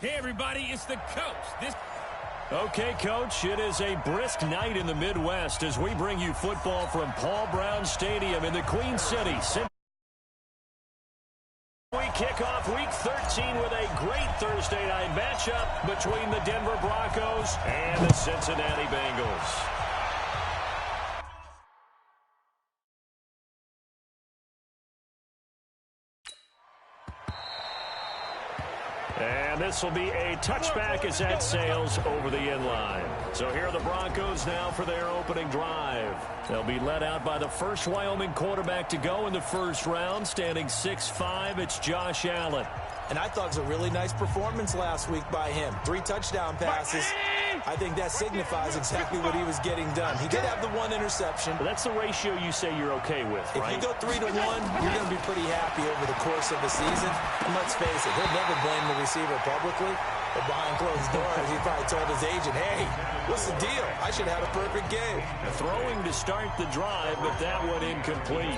Hey, everybody, it's the coach. Okay, Coach, it is a brisk night in the Midwest as we bring you football from Paul Brown Stadium in the Queen City. We kick off Week 13 with a great Thursday night matchup between the Denver Broncos and the Cincinnati Bengals. And this will be a touchback as that sails over the end line. So here are the Broncos now for their opening drive. They'll be led out by the first Wyoming quarterback to go in the first round, standing 6'5". It's Josh Allen. And I thought it was a really nice performance last week by him. 3 touchdown passes. I think that signifies exactly what he was getting done. He did have the 1 interception. But that's the ratio you say you're okay with, right? If you go 3 to 1, you're going to be pretty happy over the course of the season. And let's face it, he'll never blame the receiver publicly. But behind closed doors, he probably told his agent, hey, what's the deal? I should have had a perfect game. Throwing to start the drive, but that one incomplete.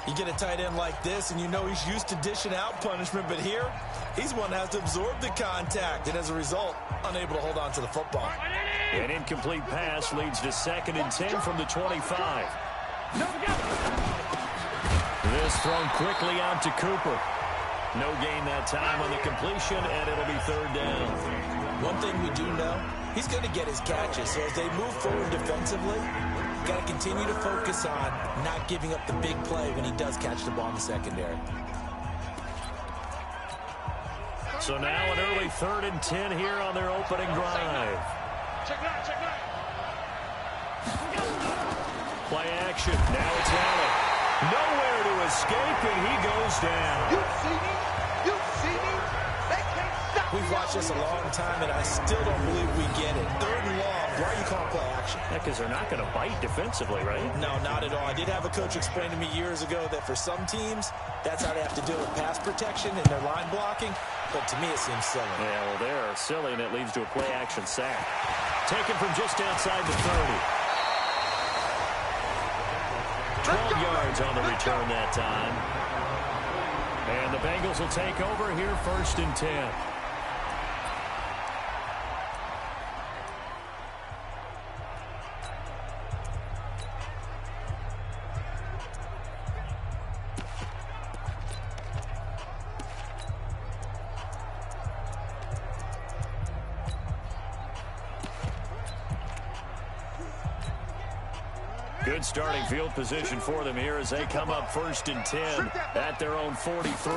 You get a tight end like this, and you know he's used to dishing out punishment, but here, he's one that has to absorb the contact, and as a result, unable to hold on to the football. An incomplete pass leads to 2nd and 10 from the 25. This thrown quickly out to Cooper. No gain that time on the completion, and it'll be 3rd down. One thing we do know, he's going to get his catches, so as they move forward defensively, got to continue to focus on not giving up the big play when he does catch the ball in the secondary. So now an early 3rd and 10 here on their opening drive. Play action. Now it's Allen. Nowhere to escape, and he goes down. You see me? You see me? They can't stop me. We've watched this a long time, and I still don't believe we get it. 3rd and long. Why are you calling play action? Yeah, because they're not going to bite defensively, right? No, not at all. I did have a coach explain to me years ago that for some teams, that's how they have to deal with pass protection and their line blocking. But to me, it seems silly. Yeah, well, they're silly, and it leads to a play-action sack. Taken from just outside the 30. 12 yards on the return that time. And the Bengals will take over here 1st and 10. Good starting field position for them here as they come up 1st and 10 at their own 43.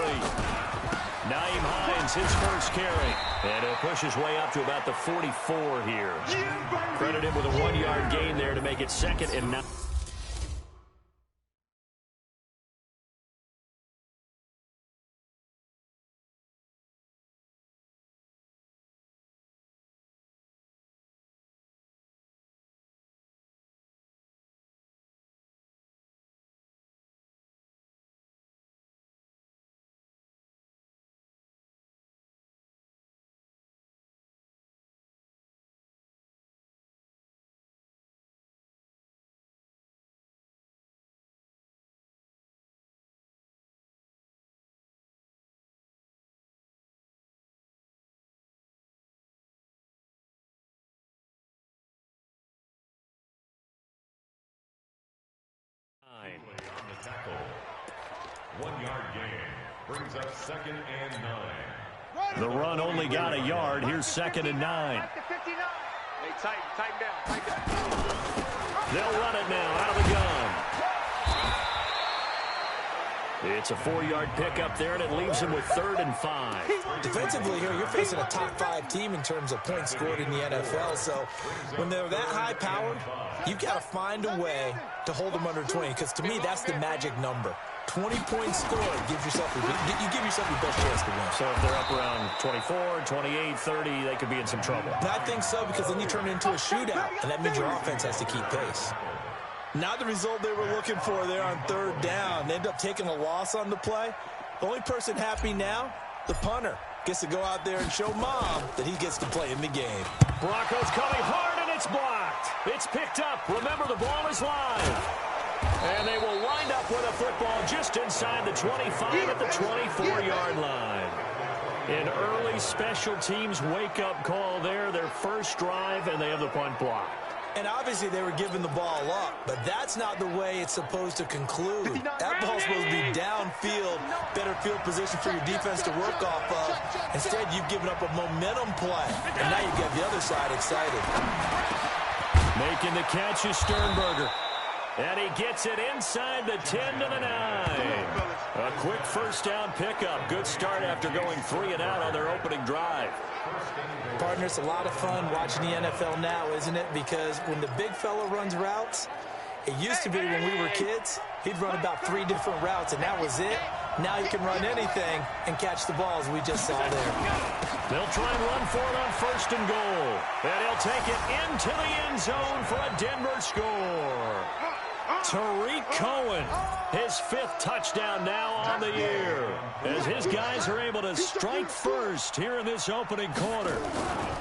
Naeem Hines, his first carry. And he'll push his way up to about the 44 here. Credit him with a 1-yard gain there to make it 2nd and 9. On the tackle. 1-yard gain brings up 2nd and 9. The run only got a yard. Here's 2nd and 9. Hey, tighten down. They'll run it now out of the gun. It's a 4-yard pickup there, and it leaves him with 3rd and 5. Defensively here, you're facing a top 5 team in terms of points scored in the NFL. So when they're that high-powered, you've got to find a way to hold them under 20, because to me, that's the magic number. 20 points scored, you give yourself your best chance to win. So if they're up around 24, 28, 30, they could be in some trouble. And I think so, because then you turn it into a shootout, and that means your offense has to keep pace. Not the result they were looking for there on 3rd down. They end up taking a loss on the play. The only person happy now, the punter, gets to go out there and show Mom that he gets to play in the game. Broncos coming hard, and it's blocked. It's picked up. Remember, the ball is live. And they will wind up with a football just inside the 25 at the 24-yard line. An early special teams wake-up call there, their first drive, and they have the punt block. And obviously they were giving the ball up, but that's not the way it's supposed to conclude. That ball's supposed to be downfield, better field position for your defense to work off of. Instead, you've given up a momentum play, and now you've got the other side excited. Making the catch is Sternberger. And he gets it inside the 10 to the 9. A quick first down pickup. Good start after going 3 and out on their opening drive. Partner, it's a lot of fun watching the NFL now, isn't it? Because when the big fella runs routes, it used to be when we were kids, he'd run about 3 different routes, and that was it. Now he can run anything and catch the balls we just saw there. They'll try and run for it on first and goal. And he'll take it into the end zone for a Denver score. Tariq Cohen, his 5th touchdown now on the year, as his guys are able to strike first here in this opening quarter.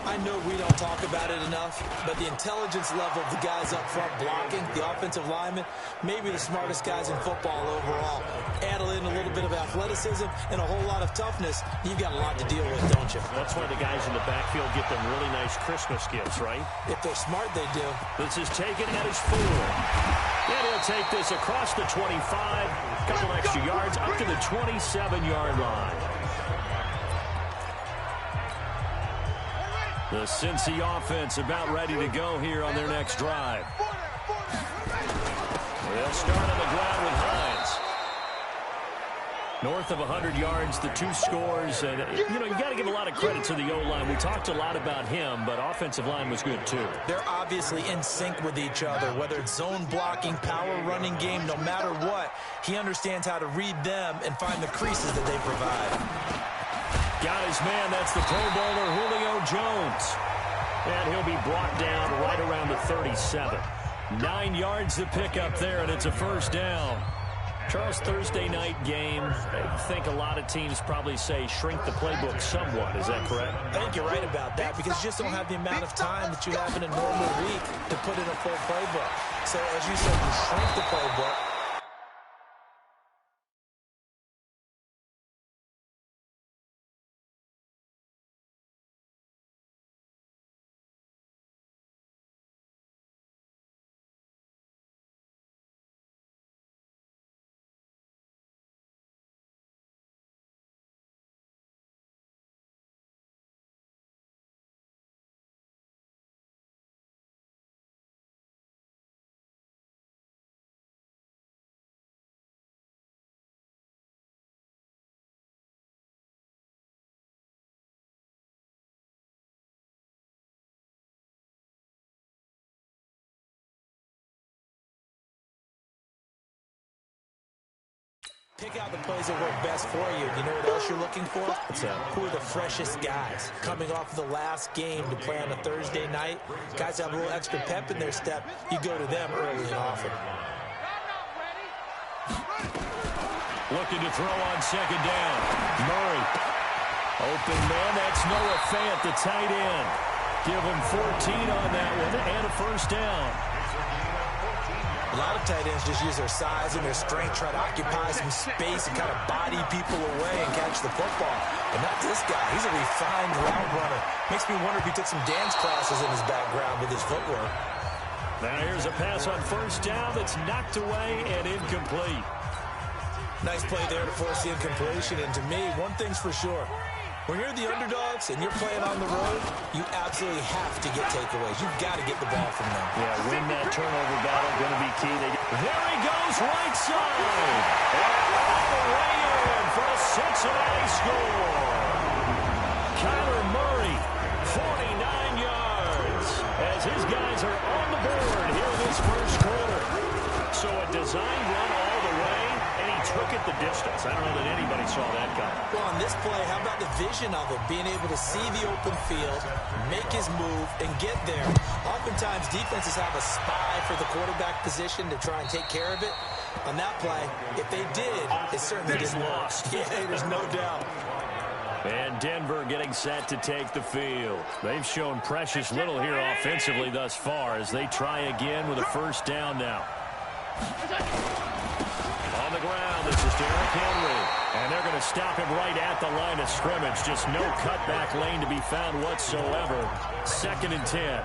I know we don't talk about it enough, but the intelligence level of the guys up front blocking, the offensive linemen, maybe the smartest guys in football overall. Add in a little bit of athleticism and a whole lot of toughness, you've got a lot to deal with, don't you? That's why the guys in the backfield get them really nice Christmas gifts, right? If they're smart, they do. This is taken at his 4. And he'll take this across the 25, couple extra yards, up to the 27-yard line. The Cincy offense about ready to go here on their next drive. They'll start on the ground with Hines. North of 100 yards, the 2 scores. And, you know, you got to give a lot of credit to the O-line. We talked a lot about him, but offensive line was good, too. They're obviously in sync with each other, whether it's zone blocking, power running game, no matter what. He understands how to read them and find the creases that they provide. Got his man. That's the Pro Bowler, Julio Jones. And he'll be brought down right around the 37. 9 yards to pick up there, and it's a first down. Charles, Thursday night game, I think a lot of teams probably say shrink the playbook somewhat. Is that correct? I think you're right about that because you just don't have the amount of time that you have in a normal week to put in a full playbook. So, as you said, you shrink the playbook. Pick out the plays that work best for you. You know what else you're looking for? What's that? Who are the freshest guys coming off the last game to play on a Thursday night? Guys have a little extra pep in their step. You go to them early and often. Looking to throw on second down. Murray. Open man. That's Noah Fant, the tight end. Give him 14 on that one and a first down. A lot of tight ends just use their size and their strength, try to occupy some space and kind of body people away and catch the football. But not this guy. He's a refined route runner. Makes me wonder if he took some dance classes in his background with his footwork. Now here's a pass on first down that's knocked away and incomplete. Nice play there to force the incompletion. And to me, one thing's for sure. When you're the underdogs and you're playing on the road, you absolutely have to get takeaways. You've got to get the ball from them. Yeah, win that turnover battle, going to be key. There he goes, right side. And all the way in for a Cincinnati score. Kyler Murray, 49 yards, as his guys are on the board here in this first quarter. So a design run all the way, and he took it the distance. I don't know that anybody saw that coming. Well, on this play, how about the vision of it? Being able to see the open field, make his move, and get there. Oftentimes, defenses have a spy for the quarterback position to try and take care of it. On that play, if they did, it certainly didn't work. Yeah, there's no doubt. And Denver getting set to take the field. They've shown precious little here offensively thus far as they try again with a first down now. On the ground, this is Derrick Henry. And they're going to stop him right at the line of scrimmage. Just no cutback lane to be found whatsoever. 2nd and 10.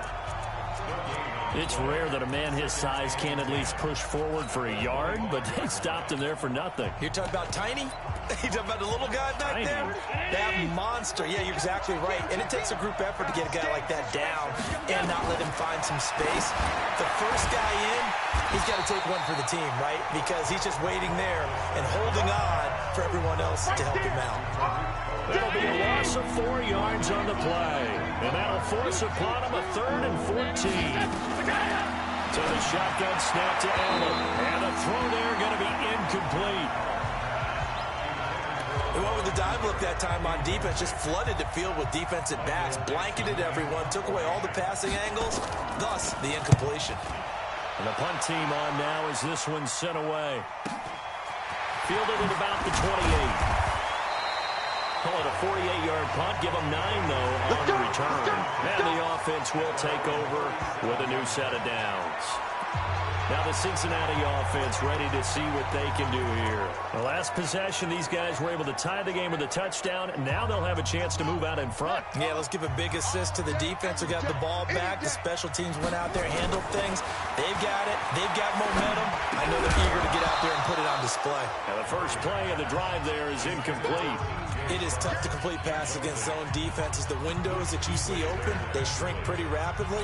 It's rare that a man his size can at least push forward for a yard, but they stopped him there for nothing. You're talking about tiny? You're talking about the little guy back there? That monster. Yeah, you're exactly right. And it takes a group effort to get a guy like that down and not let him find some space. The first guy in, he's got to take one for the team, right? Because he's just waiting there and holding on for everyone else to help him out. There'll be a loss of 4 yards on the play. And that'll force upon him a 3rd and 14. So the shotgun snap to Allen. And the throw there going to be incomplete. They went with the dive look that time on defense, just flooded the field with defensive backs, blanketed everyone, took away all the passing angles, thus the incompletion. And the punt team on now as this one's sent away. Fielded at about the 28. Call it a 48-yard punt. Give them 9, though, on the return. And the offense will take over with a new set of downs. Now the Cincinnati offense ready to see what they can do here. The last possession, these guys were able to tie the game with a touchdown. And now they'll have a chance to move out in front. Yeah, let's give a big assist to the defense who got the ball back. The special teams went out there, handled things. They've got it. They've got momentum. I know they're eager to get out there and put it on display. Now the first play of the drive there is incomplete. It is tough to complete passes against zone defenses. The windows that you see open, they shrink pretty rapidly.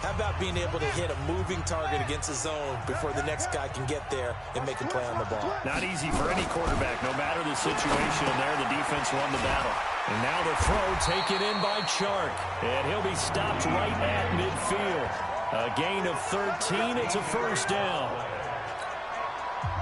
How about being able to hit a moving target against a zone before the next guy can get there and make a play on the ball? Not easy for any quarterback, no matter the situation. And there, the defense won the battle. And now the throw taken in by Chark. And he'll be stopped right at midfield. A gain of 13. It's a first down.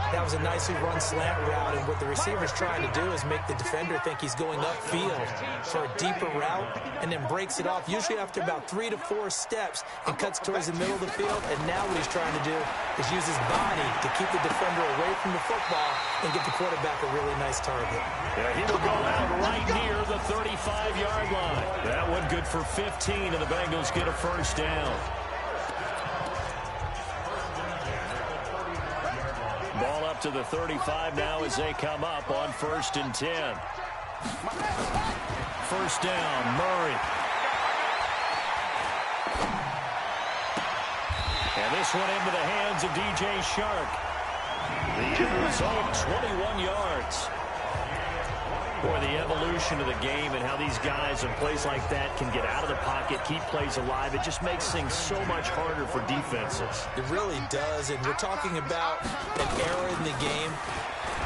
That was a nicely run slant route, and what the receiver's trying to do is make the defender think he's going upfield for a deeper route and then breaks it off, usually after about 3 to 4 steps, and cuts towards the middle of the field. And now what he's trying to do is use his body to keep the defender away from the football and get the quarterback a really nice target. Yeah, he will go out right near the 35-yard line. That one good for 15, and the Bengals get a first down. Ball up to the 35 now as they come up on 1st and 10. First down, Murray. And this one into the hands of DJ Chark. The end result, 21 yards. Boy, the evolution of the game and how these guys in plays like that can get out of the pocket, keep plays alive, it just makes things so much harder for defenses. It really does, and we're talking about an era in the game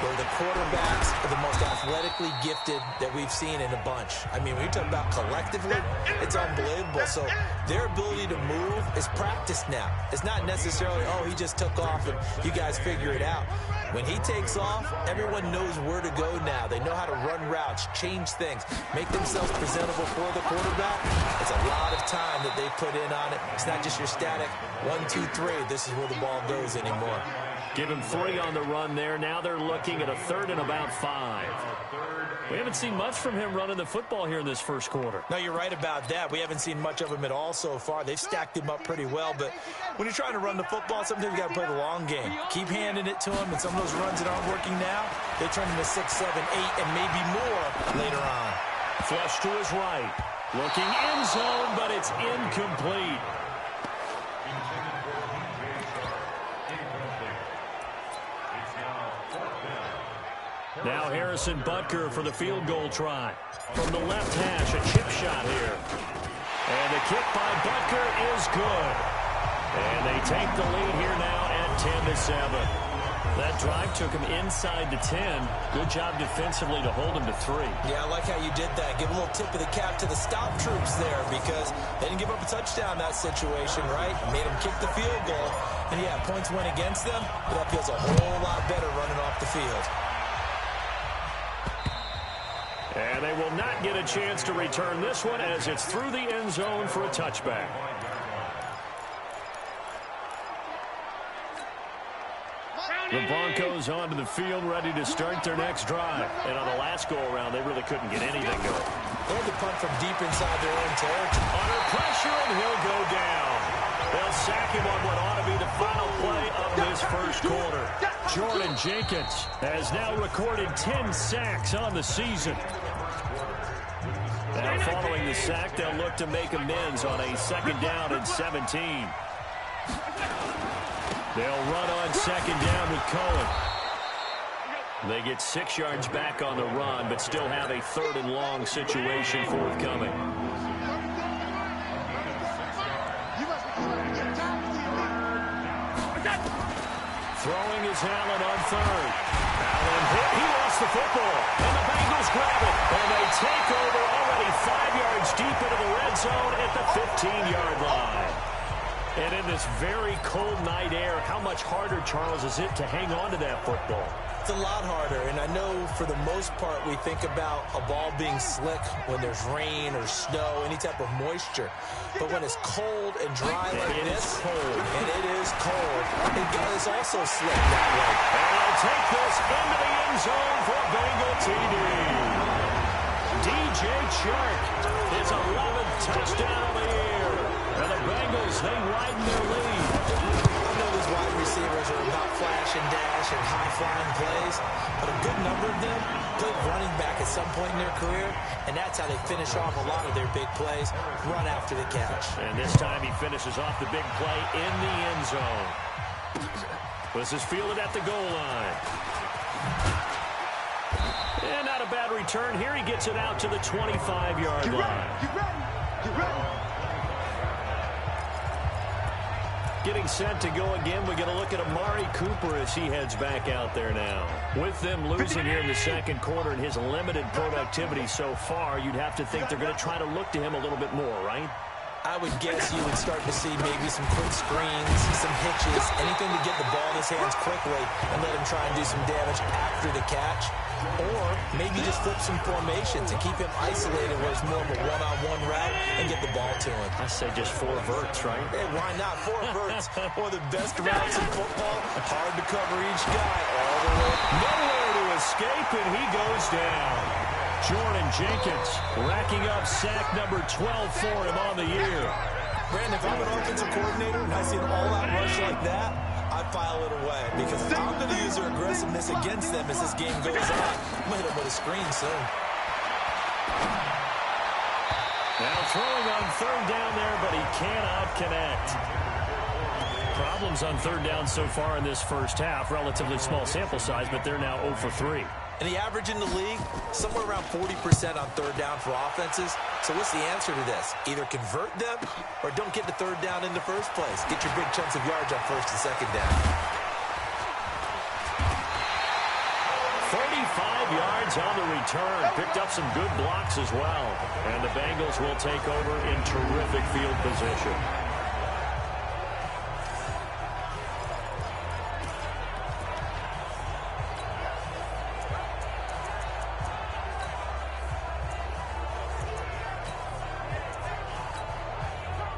where the quarterbacks are the most athletically gifted that we've seen in a bunch. I mean, when you talk about collectively, it's unbelievable. So their ability to move is practiced now. It's not necessarily, oh, he just took off and you guys figure it out. When he takes off, everyone knows where to go now. They know how to run routes, change things, make themselves presentable for the quarterback. It's a lot of time that they put in on it. It's not just your static 1, 2, 3. This is where the ball goes anymore. Give him 3 on the run there. Now they're looking at a 3rd and about 5. We haven't seen much from him running the football here in this first quarter. No, you're right about that. We haven't seen much of him at all so far. They've stacked him up pretty well, but when you're trying to run the football, sometimes you got to play the long game. Keep handing it to him, and some of those runs that aren't working now, they turn into 6, 7, 8, and maybe more later on. Flush to his right. Looking end zone, but it's incomplete. Now Harrison Butker for the field goal try. From the left hash, a chip shot here. And the kick by Butker is good. And they take the lead here now at 10-7. That drive took him inside the 10. Good job defensively to hold him to 3. Yeah, I like how you did that. Give a little tip of the cap to the stop troops there because they didn't give up a touchdown in that situation, right? Made them kick the field goal. And yeah, points went against them, but that feels a whole lot better running off the field. And they will not get a chance to return this one as it's through the end zone for a touchback. The Broncos onto the field ready to start their next drive. And on the last go-around, they really couldn't get anything going. They had to punt from deep inside their own territory. Under pressure, and he'll go down. They'll sack him on what ought to be the final play of this first quarter. Jordan Jenkins has now recorded 10 sacks on the season. Now following the sack, they'll look to make amends on a 2nd down and 17. They'll run on 2nd down with Cohen. They get 6 yards back on the run, but still have a 3rd and long situation forthcoming. Throwing is Allen on 3rd. Allen hit. He lost the football. And the Bengals grab it. And they take over already 5 yards deep into the red zone at the 15-yard line. And in this very cold night air, how much harder, Charles, is it to hang on to that football? It's a lot harder, and I know for the most part we think about a ball being slick when there's rain or snow, any type of moisture. But when it's cold and dry like this, and it is cold, it is also slick that way. And they'll take this into the end zone for a Bengal TD. DJ Chark, his 11th touchdown of the year. And the Bengals, they widen their lead. I know these wide receivers are about flash and dash and high-flying plays, but a good number of them played running back at some point in their career, and that's how they finish off a lot of their big plays, run after the catch. And this time he finishes off the big play in the end zone. This is fielded at the goal line. And not a bad return here. He gets it out to the 25-yard line. Get ready. Get ready. Getting set to go again. We're going to look at Amari Cooper as he heads back out there now. With them losing here in the 2nd quarter and his limited productivity so far, you'd have to think they're going to try to look to him a little bit more, right? I would guess you would start to see maybe some quick screens, some hitches, anything to get the ball in his hands quickly and let him try and do some damage after the catch. Or maybe just flip some formations and keep him isolated where it's more of a one-on-one route and get the ball to him. I say just 4 verts, right? Hey, why not? 4 verts. One of the best routes in football. Hard to cover each guy all the way. Nowhere to escape, and he goes down. Jordan Jenkins racking up sack number 12 for him on the year. Brandon, if I'm an offensive coordinator and I see an all-out rush like that, I file it away because I'm going to use their aggressiveness against them as this game goes on. I'm going to hit them with a screen soon. Now throwing on 3rd down there, but he cannot connect. Problems on 3rd down so far in this first half. Relatively small sample size, but they're now 0 for 3. And the average in the league, somewhere around 40% on 3rd down for offenses. So what's the answer to this? Either convert them or don't get the 3rd down in the first place. Get your big chunks of yards on 1st and 2nd down. 35 yards on the return. Picked up some good blocks as well. And the Bengals will take over in terrific field position.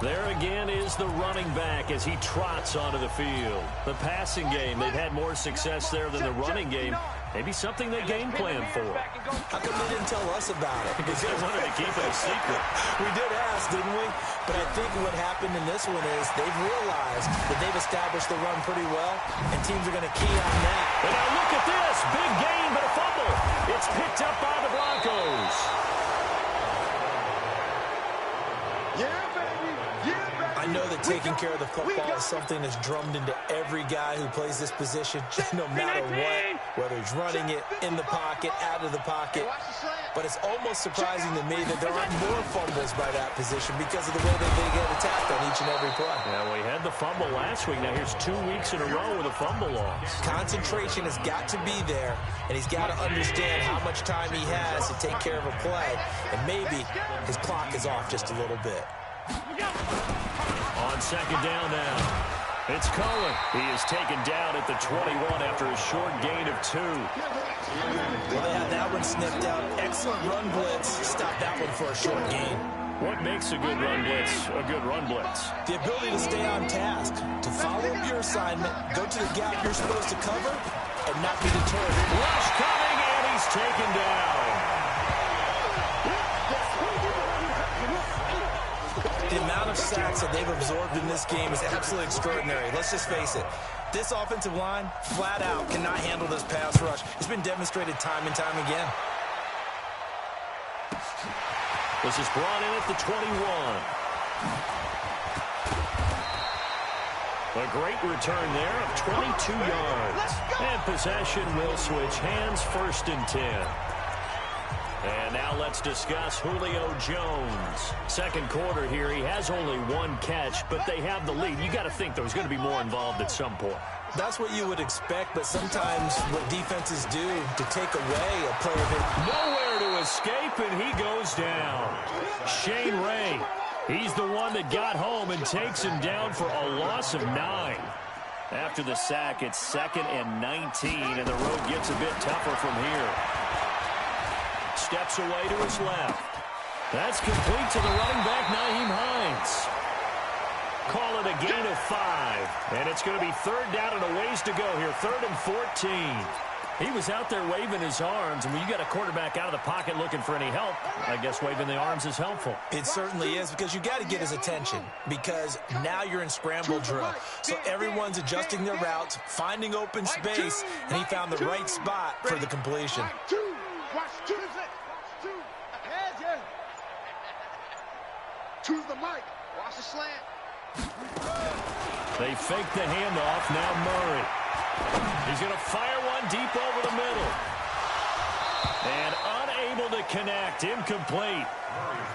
There again is the running back as he trots onto the field. The passing game, they've had more success there than the running game. Maybe something they game plan for. How come they didn't tell us about it? Because they wanted to keep it a secret. We did ask, didn't we? But I think what happened in this one is they've realized that they've established the run pretty well, and teams are going to key on that. And now look at this. Big gain, but a fumble. It's picked up by the Broncos. I know that taking care of the football is something that's drummed into every guy who plays this position, no matter what, whether he's running it, in the pocket, out of the pocket. But it's almost surprising to me that there aren't more fumbles by that position because of the way that they get attacked on each and every play. Yeah, we had the fumble last week. Now here's 2 weeks in a row with a fumble loss. Concentration has got to be there, and he's got to understand how much time he has to take care of a play, and maybe his clock is off just a little bit. On 2nd down now, it's Cohen. He is taken down at the 21 after a short gain of 2. Well, they had that one sniffed out. Excellent run blitz. Stop that one for a short gain. What makes a good run blitz a good run blitz? The ability to stay on task, to follow up your assignment, go to the gap you're supposed to cover, and not be deterred. Rush coming, and he's taken down. The amount of sacks that they've absorbed in this game is absolutely extraordinary. Let's just face it. This offensive line, flat out, cannot handle this pass rush. It's been demonstrated time and time again. This is brought in at the 21. A great return there of 22 yards. And possession will switch hands, 1st and 10. And now let's discuss Julio Jones. Second quarter here, he has only 1 catch, but they have the lead. You got to think there's going to be more involved at some point. That's what you would expect, but sometimes what defenses do to take away a player nowhere to escape, and he goes down. Shane Ray, he's the one that got home and takes him down for a loss of 9. After the sack, it's 2nd and 19, and the road gets a bit tougher from here. Steps away to his left. That's complete to the running back, Nyheim Hines. Call it a gain of 5. And it's going to be 3rd down and a ways to go here. 3rd and 14. He was out there waving his arms, and when you got a quarterback out of the pocket looking for any help, I guess waving the arms is helpful. It certainly is, because you got to get his attention, because now you're in scramble drill. So everyone's adjusting their routes, finding open space, and he found the right spot for the completion. To the mic. Watch the slant. They fake the handoff. Now Murray. He's going to fire one deep over the middle. And unable to connect. Incomplete.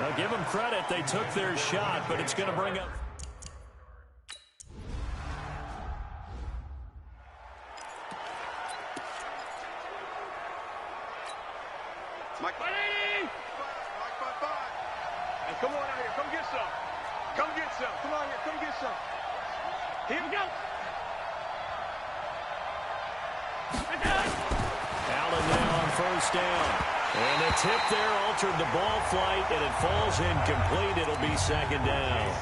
Now give them credit. They took their shot, but it's going to bring up. Mike, hey, come on out here. Come get some. Come get some. Come on here. Come get some. Here we go. Allen now on 1st down. And the tip there altered the ball flight, and it falls incomplete. It'll be 2nd down.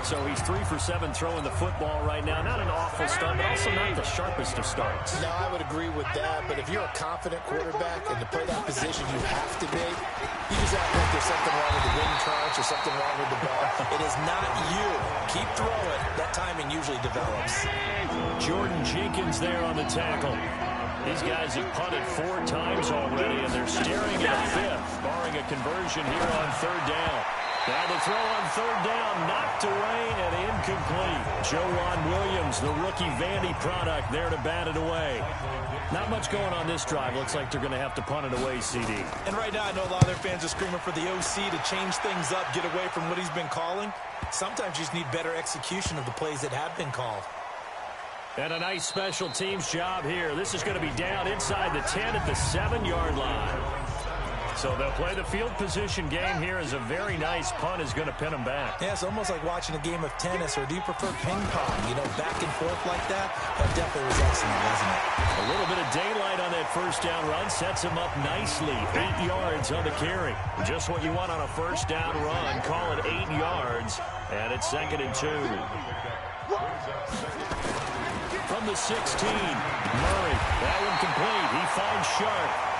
So he's 3 for 7 throwing the football right now. Not an awful start, but also not the sharpest of starts. No, I would agree with that. But if you're a confident quarterback and to play that position you have to be, you just act like there's something wrong with the wind crunch or something wrong with the ball. It is not you. Keep throwing. That timing usually develops. Jordan Jenkins there on the tackle. These guys have punted 4 times already, and they're staring at a 5th, barring a conversion here on 3rd down. Now the throw on 3rd down, knocked away and incomplete. Joejuan Williams, the rookie Vandy product, there to bat it away. Not much going on this drive. Looks like they're going to have to punt it away, CD. And right now I know a lot of their fans are screaming for the OC to change things up, get away from what he's been calling. Sometimes you just need better execution of the plays that have been called. And a nice special teams job here. This is going to be down inside the 10 at the 7-yard line. So they'll play the field position game here as a very nice punt is going to pin them back. Yeah, it's almost like watching a game of tennis, or do you prefer ping pong? You know, back and forth like that? That definitely was excellent, wasn't it? A little bit of daylight on that 1st down run sets him up nicely. 8 yards on the carry. Just what you want on a 1st down run. Call it 8 yards, and it's 2nd and 2. From the 16, Murray. That one complete. He finds Sharp.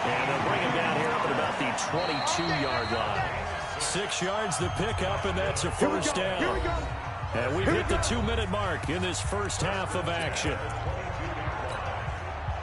And they'll bring him down here up at about the 22-yard line. 6 yards the pickup, and that's a 1st down. And we've hit the 2-minute mark in this 1st half of action.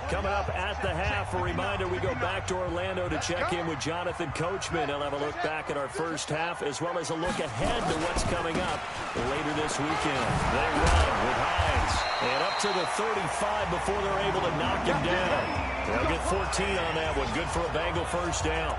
Coming up at the half, a reminder, we go back to Orlando to check in with Jonathan Coachman. He'll have a look back at our 1st half, as well as a look ahead to what's coming up later this weekend. They run with Hines, and up to the 35 before they're able to knock him down. They'll get 14 on that one. Good for a Bengal 1st down.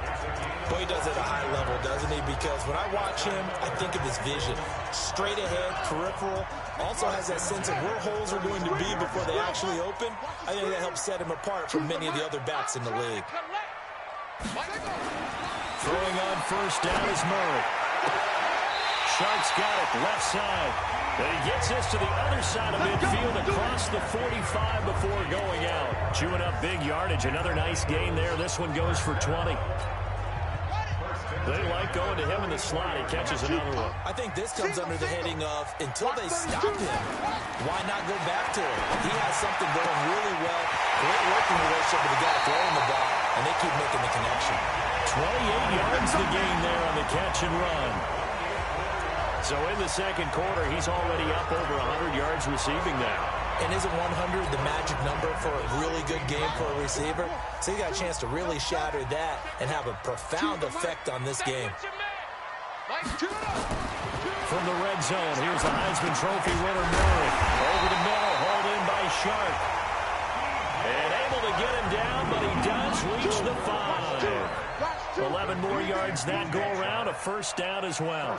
Boy, he does it at a high level, doesn't he? Because when I watch him, I think of his vision. Straight ahead, peripheral. Also has that sense of where holes are going to be before they actually open. I think that helps set him apart from many of the other backs in the league. Throwing on 1st down is Murray. Shark's got it, left side. But he gets this to the other side of midfield across the 45 before going out. Chewing up big yardage. Another nice gain there. This one goes for 20. They like going to him in the slot. He catches another one. I think this comes under the heading of, until they stop him, why not go back to him? He has something going really well. Great working relationship with the guy throwing the ball, and they keep making the connection. 28 yards the gain there on the catch and run. So in the second quarter, he's already up over 100 yards receiving now. And isn't 100 the magic number for a really good game for a receiver? So you got a chance to really shatter that and have a profound effect on this game. From the red zone, here's the Heisman Trophy winner, Murray. Over the middle, hauled in by Sharp. And able to get him down, but he does reach the 5. 11 more yards that go around, a first down as well.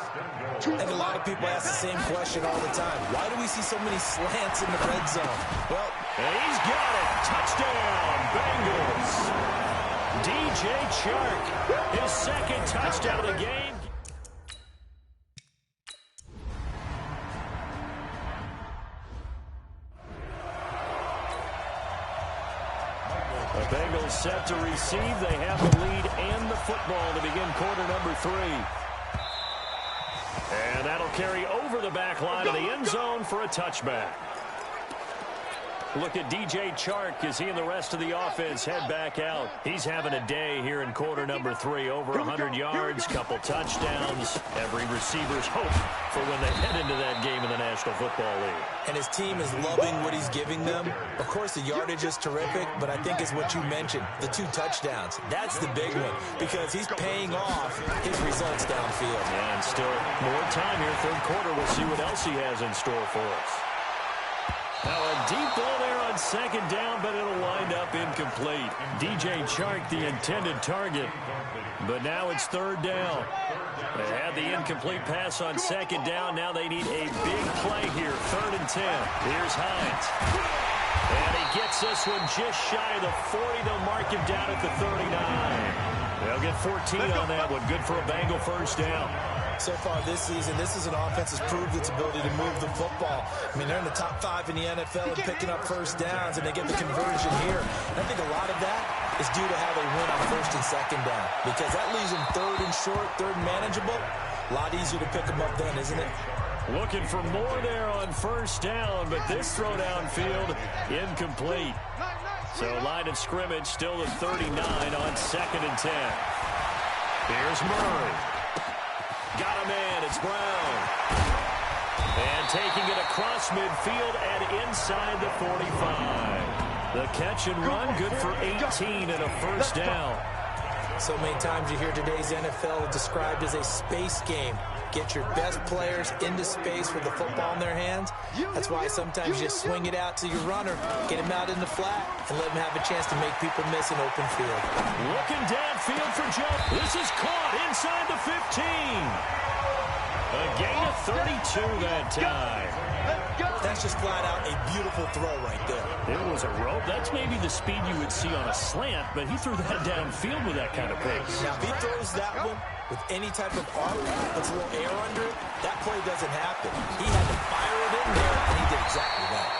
And a lot of people ask the same question all the time. Why do we see so many slants in the red zone? Well, and he's got it. Touchdown, Bengals. DJ Chark, his second touchdown of the game. The Bengals set to receive. They have the lead and the football to begin quarter number 3. And that'll carry over the back line of the end zone for a touchback. Look at DJ Chark as he and the rest of the offense head back out. He's having a day here in quarter number 3. Over 100 yards, couple touchdowns. Every receiver's hope for when they head into that game in the National Football League. And his team is loving what he's giving them. Of course, the yardage is terrific, but I think it's what you mentioned, the 2 touchdowns. That's the big one because he's paying off his results downfield. And still more time here, third quarter. We'll see what else he has in store for us. Now a deep ball there on second down, but it'll wind up incomplete. DJ Chark, the intended target, but now it's third down. They had the incomplete pass on second down. Now they need a big play here, 3rd and 10. Here's Hines. And he gets this one just shy of the 40. They'll mark him down at the 39. They'll get 14 on that one. Good for a Bengal first down. So far this season, this is an offense that's proved its ability to move the football. I mean, they're in the top 5 in the NFL and picking up first downs, and they get the conversion here. And I think a lot of that is due to how they win on first and second down, because that leaves them 3rd and short, 3rd and manageable. A lot easier to pick them up then, isn't it? Looking for more there on first down, but this throw downfield incomplete. So line of scrimmage still at 39 on 2nd and 10. Here's Murray. Got him in. It's Brown. And taking it across midfield and inside the 45. The catch and run, good for 18 and a first down. So many times you hear today's NFL described as a space game. Get your best players into space with the football in their hands. That's why sometimes you swing it out to your runner, get him out in the flat, and let him have a chance to make people miss an open field. Looking downfield for Joe. This is caught inside the 15. A gain of 32 that time. That's just flat out a beautiful throw right there. It was a rope. That's maybe the speed you would see on a slant, but he threw that downfield with that kind of pace. Now, if he throws that one with any type of arc, puts a little air under it, that play doesn't happen. He had to fire it in there, and he did exactly that.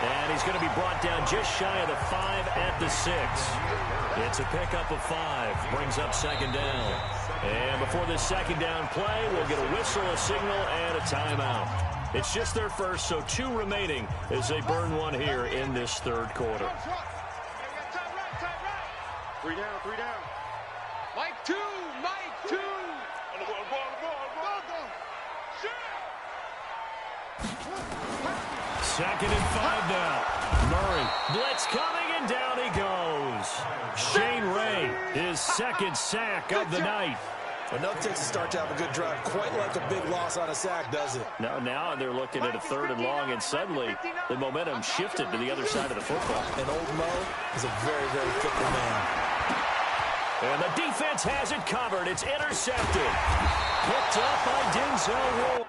And he's going to be brought down just shy of the 5 at the 6. It's a pickup of 5. Brings up second down. And before this second down play, we'll get a whistle, a signal, and a timeout. It's just their first, so 2 remaining as they burn one here in this third quarter. 3 down, 3 down. Mike 2, Mike 2. On the ball. Second and 5 now. Murray, blitz coming, and down he goes. Shane Ray, his second sack of the night. Enough takes to start to have a good drive. Quite like a big loss on a sack, does it? Now they're looking at a 3rd and long, and suddenly the momentum shifted to the other side of the football. And old Mo is a very, very fickle man. And the defense has it covered. It's intercepted. Picked up by Denzel Ward.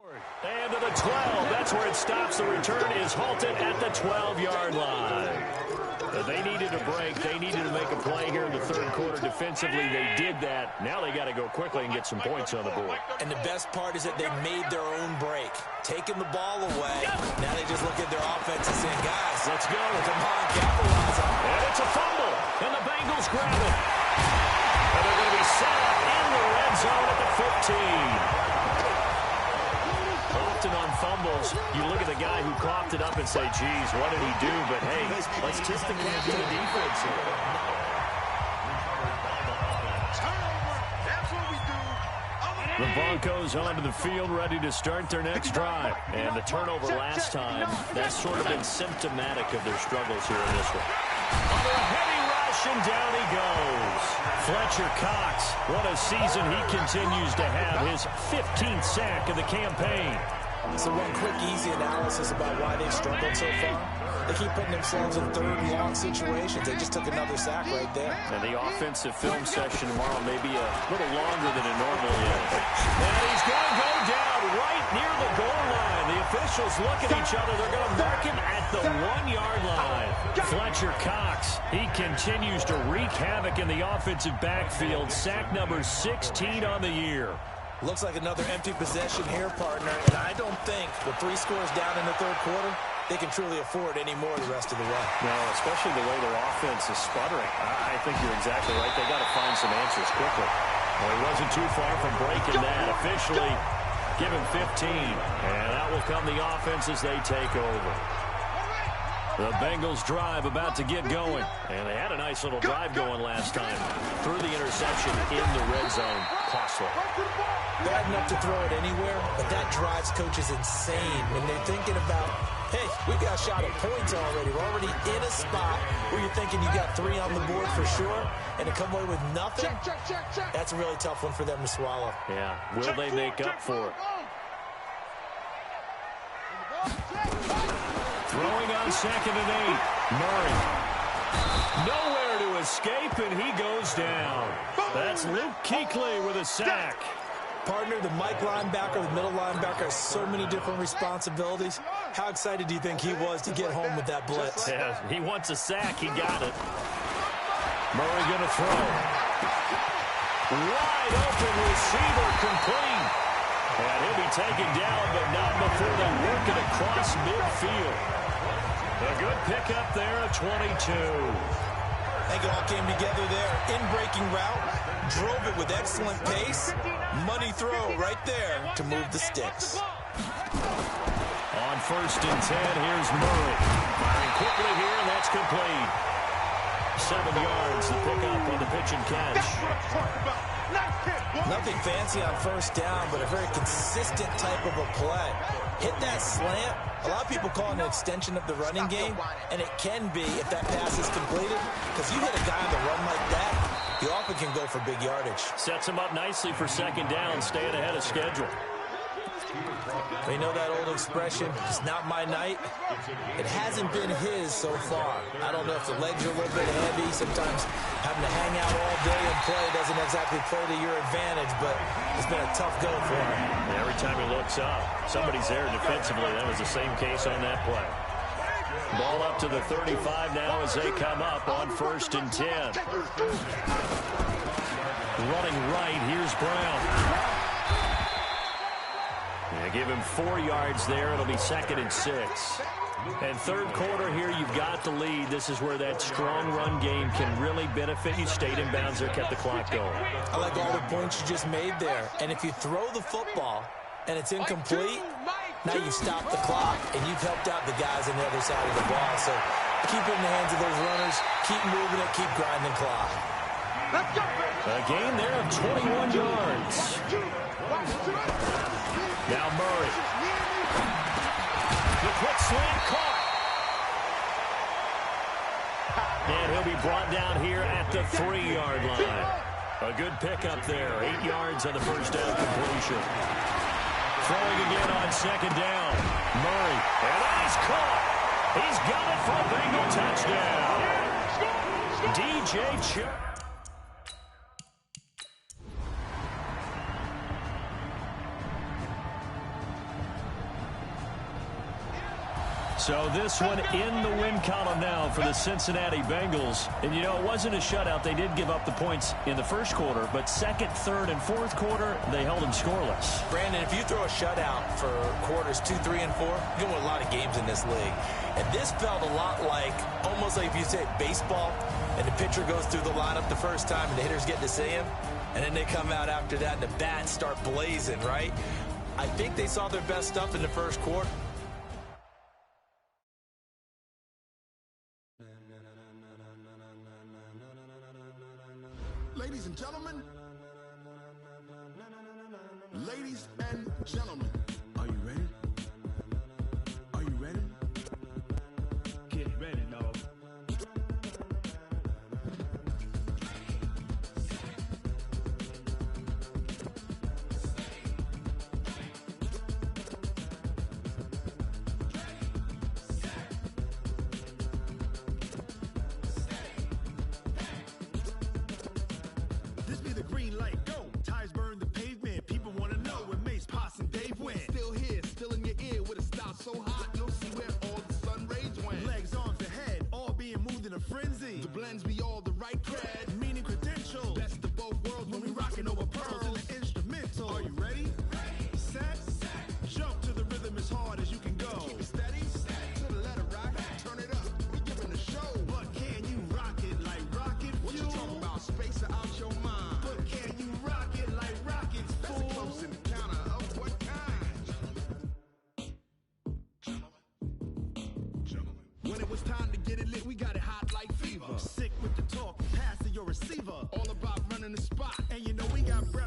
And to the 12. That's where it stops. The return is halted at the 12-yard line. They needed a break. They needed to make a play here in the third quarter defensively. They did that. Now they got to go quickly and get some points on the board. And the best part is that they made their own break. Taking the ball away. Now they just look at their offense and say, guys, let's go. Come on, capitalize on it. And it's a fumble. And the Bengals grab it. And they're going to be set up in the red zone at the 15. Often on fumbles, you look at the guy who coughed it up and say, geez, what did he do? But, hey, let's tip the cap to the defense here. The Broncos onto the field, ready to start their next drive. And the turnover last time, that's sort of been symptomatic of their struggles here in this one. Under a heavy rush, and down he goes. Fletcher Cox, what a season he continues to have, his 15th sack of the campaign. So one quick, easy analysis about why they've struggled so far. They keep putting themselves in third and long situations. They just took another sack right there. And the offensive film session tomorrow may be a little longer than it normally is. And he's going to go down right near the goal line. The officials look at each other. They're going to mark him at the 1-yard line. Fletcher Cox, he continues to wreak havoc in the offensive backfield. Sack number 16 on the year. Looks like another empty possession here, partner. And I don't think with 3 scores down in the third quarter, they can truly afford any more the rest of the way. No, especially the way their offense is sputtering. I think you're exactly right. They got to find some answers quickly. Well, he wasn't too far from breaking that. Officially, give him 15. And out will come the offense as they take over. The Bengals drive about to get going. And they had a nice little drive going last time. Through the interception in the red zone. Costly. Bad enough to throw it anywhere, but that drives coaches insane when they're thinking about, hey, we got a shot at points already. We're already in a spot where you're thinking you got 3 on the board for sure, and to come away with nothing, that's a really tough one for them to swallow. Yeah, will they make up for it? Throwing on 2nd and 8. Murray. Nowhere to escape, and he goes down. That's Luke Kuechly with a sack. Partner, the Mike linebacker, the middle linebacker has so many different responsibilities. How excited do you think he was to get home with that blitz? Yeah, he wants a sack. He got it. Murray going to throw. Wide open receiver complete. And he'll be taken down, but not before they work it across midfield. A good pickup there at 22. I think it all came together there. In-breaking route, drove it with excellent pace. Money throw right there to move the sticks. On 1st and 10, here's Murray. Firing quickly here, and that's complete. 7 yards, the pickup on the pitch and catch. Nothing fancy on 1st down, but a very consistent type of a play. Hit that slant. A lot of people call it an extension of the running game, and it can be if that pass is completed, because you hit a guy on the run like that, he often can go for big yardage. Sets him up nicely for 2nd down, staying ahead of schedule. We know that old expression, it's not my night. It hasn't been his so far. I don't know if the legs are a little bit heavy. Sometimes having to hang out all day and play doesn't exactly play to your advantage, but it's been a tough go for him. Every time he looks up, somebody's there defensively. That was the same case on that play. Ball up to the 35 now as they come up on 1st and 10. Running right, here's Brown. Give him 4 yards there. It'll be 2nd and 6. And third quarter here, you've got the lead. This is where that strong run game can really benefit you. Stayed in bounds there, kept the clock going. I like all the points you just made there. And if you throw the football and it's incomplete, now you stop the clock and you've helped out the guys on the other side of the ball. So keep it in the hands of those runners. Keep moving it. Keep grinding clock. A gain there of 21 yards. Now Murray. The quick slant caught. And he'll be brought down here at the 3-yard line. A good pickup there. 8 yards on the 1st down completion. Throwing again on 2nd down. Murray. And that is caught. He's got it for a Bengal touchdown. DJ Chark. So this one in the win column now for the Cincinnati Bengals. And, you know, it wasn't a shutout. They did give up the points in the first quarter, but second, third, and fourth quarter, they held them scoreless. Brandon, if you throw a shutout for quarters 2, 3, and 4, you're going to win a lot of games in this league. And this felt a lot like, almost like if you say baseball, and the pitcher goes through the lineup the first time, and the hitters get to see him, and then they come out after that, and the bats start blazing, right? I think they saw their best stuff in the first quarter. Ladies and gentlemen, ladies and gentlemen, are you ready? Are you ready? Get ready, dog. This be the green light, go. Tires burn the pavement, people want to know where Mace, Poss, and Dave went. Still here, still in your ear with a style so hot, you'll see where all the sun rays went. Legs, arms, and head, all being moved in a frenzy. The blends be all the right cred, meaning credentials. Best of both worlds when we rockin' over pearls in the instrumental. Are you ready? Set, jump to the rhythm as hard as you can go. Keep it steady, to the letter rock, turn it up, we giving a show. But can you rock it like rocket fuel? What you talking about, space out your mind? But can you rock it like rockets, fool? That's a close encounter of what kind? Gentlemen. When it was time to get it lit, we got it hot like fever. Sick with the talk, passing your receiver. All about running the spot. And you know we got breath